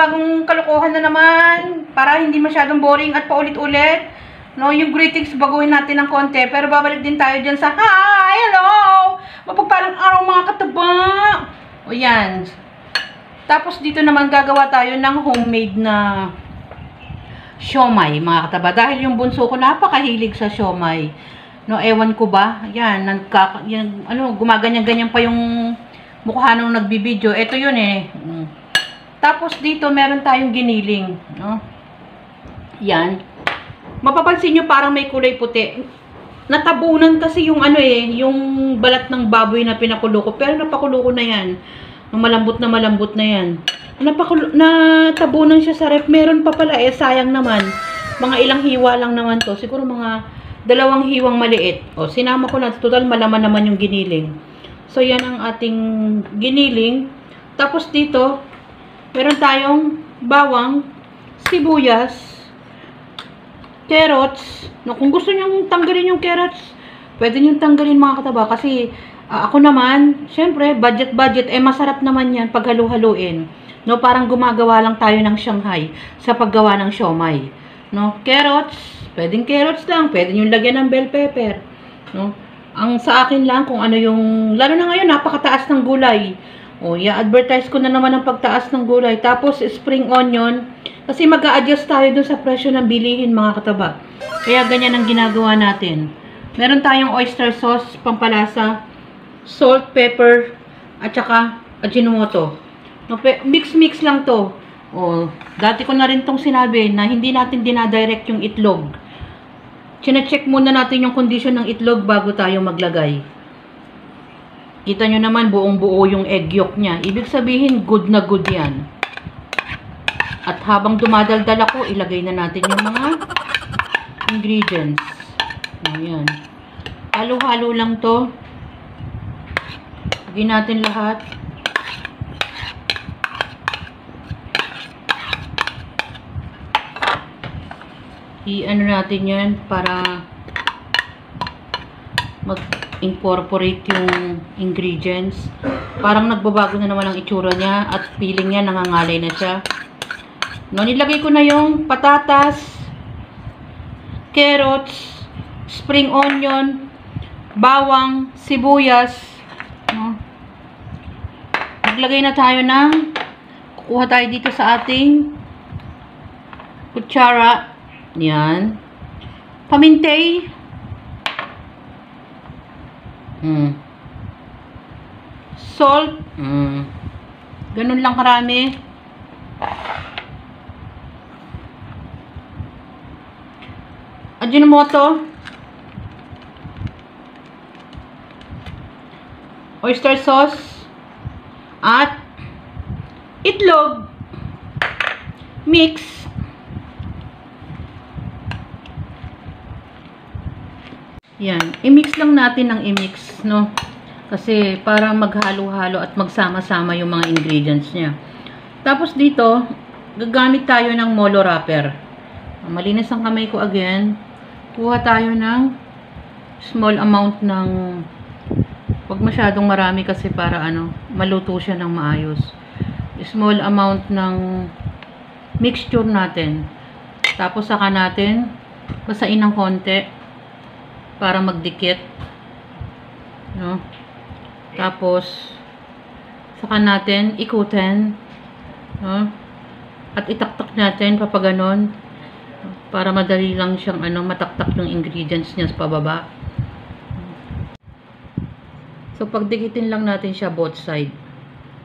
panibagong kalokohan na naman para hindi masyadong boring at paulit-ulit. No, yung greetings baguhin natin ng konti, pero babalik din tayo dyan sa hi, hello, mapagpalang araw mga kataba. O yan. Tapos dito naman gagawa tayo ng homemade na siomai mga kataba. Dahil yung bunso ko napakahilig sa siomai. No, ewan ko ba, yan, gumaganyan-ganyan pa yung mukha nung nagbibideo. Ito yun eh. Tapos dito meron tayong giniling. No? Yan. Mapapansin nyo parang may kulay puti. Natabunan kasi yung yung balat ng baboy na pinakulo ko. Pero napakulo ko na yan. Malambot na yan. Natabunan siya sa ref. Meron pa pala sayang naman. Mga ilang hiwa lang naman to. Siguro mga 2 hiwang maliit. O, sinama ko na. Total malaman naman yung giniling. So, yan ang ating giniling. Tapos dito, meron tayong bawang, sibuyas, carrots. No, kung gusto nyo tanggalin yung carrots, pwede nyo tanggalin mga kataba. Kasi ako naman, syempre, budget. Masarap naman yan pag halu-haluin. No, parang gumagawa lang tayo ng Shanghai sa paggawa ng siomai. No, carrots, pwedeng carrots lang. Pwede nyo lagyan ng bell pepper. No, ang sa akin lang kung ano yung, lalo na ngayon, napakataas ng gulay. O, i-advertise ko na naman ang pagtaas ng gulay. Tapos, spring onion. Kasi mag-a-adjust tayo dun sa presyo ng bilihin, mga kataba. Kaya ganyan ang ginagawa natin. Meron tayong oyster sauce, pampalasa, salt, pepper, at saka Ajinomoto. No, mix lang to. O, dati ko na rin tong sinabi na hindi natin dinadirect yung itlog. Chine-check muna natin yung condition ng itlog bago tayo maglagay. Kita nyo naman, buong-buo yung egg yolk niya. Ibig sabihin, good na good yan. At habang dumadaldal ako, ilagay na natin yung mga ingredients. Ayan. Halo-halo lang to. Lagyan natin lahat. I-ano natin yan para mag-incorporate yung ingredients. Parang nagbabago na naman ang itsura niya at feeling niya nangangalay na siya. No, nilagay ko na yung patatas, carrots, spring onion, bawang, sibuyas. No? Naglagay na tayo ng, kukuha tayo dito sa ating kutsara. Yan. Pamintay. Salt. Ganun lang karami. Ajinomoto. Oyster sauce. At itlog. Mix. Yan, i-mix lang natin ng i-mix, no? Kasi para maghalo-halo at magsama-sama yung mga ingredients niya. Tapos dito, gagamit tayo ng molo wrapper. Malinis ang kamay ko again. Kuha tayo ng small amount ng, wag masyadong marami kasi para maluto siya ng maayos. Small amount ng mixture natin. Tapos saka natin basain ng konti para magdikit, no? Tapos saka natin ikutin, no? At itaktak natin papaganon para madali lang siyang mataktak yung ingredients niya sa pababa. So pagdikitin lang natin siya both side.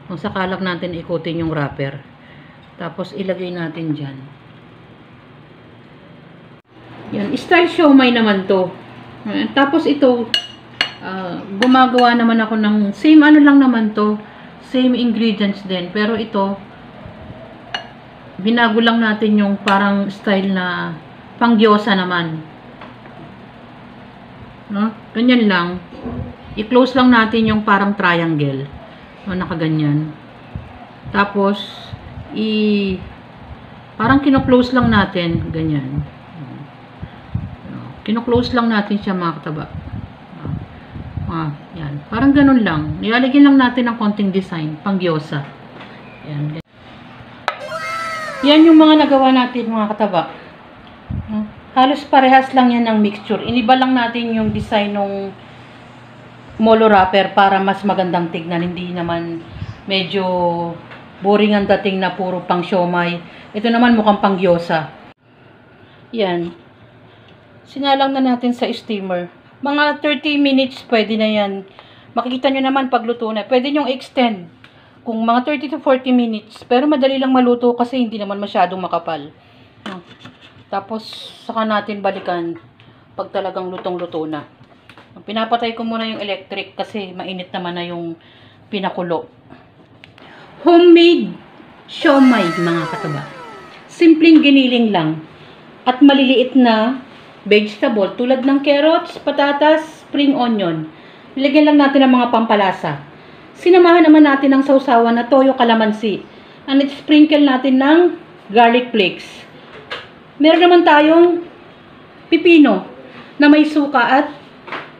Kung sakalang natin ikutin yung wrapper. Tapos ilagay natin diyan. Yan, style siomai naman to. Tapos ito, gumagawa naman ako ng same lang naman to, same ingredients din, pero ito binago lang natin yung parang style na panggyosa naman, no? Ganyan lang, i-close lang natin yung parang triangle, no? Nakaganyan. Tapos parang kino-close lang natin ganyan. Kino-close lang natin siya mga kataba. Yan. Parang ganun lang. Nilalagyan lang natin ng konting design, pang gyosa. Yan. Yan yung mga nagawa natin mga kataba. Halos parehas lang yan ng mixture. Iniba lang natin yung design ng molo wrapper para mas magandang tignan. Hindi naman medyo boring ang dating na puro pang siomay. Ito naman mukhang pang gyoza. Yan. Sinalang na natin sa steamer. Mga 30 minutes pwede na yan. Makikita nyo naman pagluto na. Pwede nyong extend kung mga 30 to 40 minutes. Pero madali lang maluto kasi hindi naman masyadong makapal. Tapos, saka natin balikan pag talagang lutong-luto na. Pinapatay ko muna yung electric kasi mainit naman na yung pinakulo. Homemade siomay, mga kataba. Simpleng giniling lang. At maliliit na vegetable tulad ng carrots, patatas, spring onion. Nilagyan lang natin ng mga pampalasa. Sinamahan naman natin ng sausawan na toyo kalamansi. And sprinkle natin ng garlic flakes. Meron naman tayong pipino na may suka at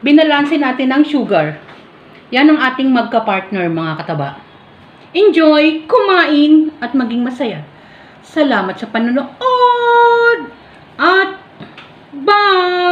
binalansin natin ng sugar. Yan ang ating magka-partner, mga kataba. Enjoy, kumain, at maging masaya. Salamat sa panonood at bye!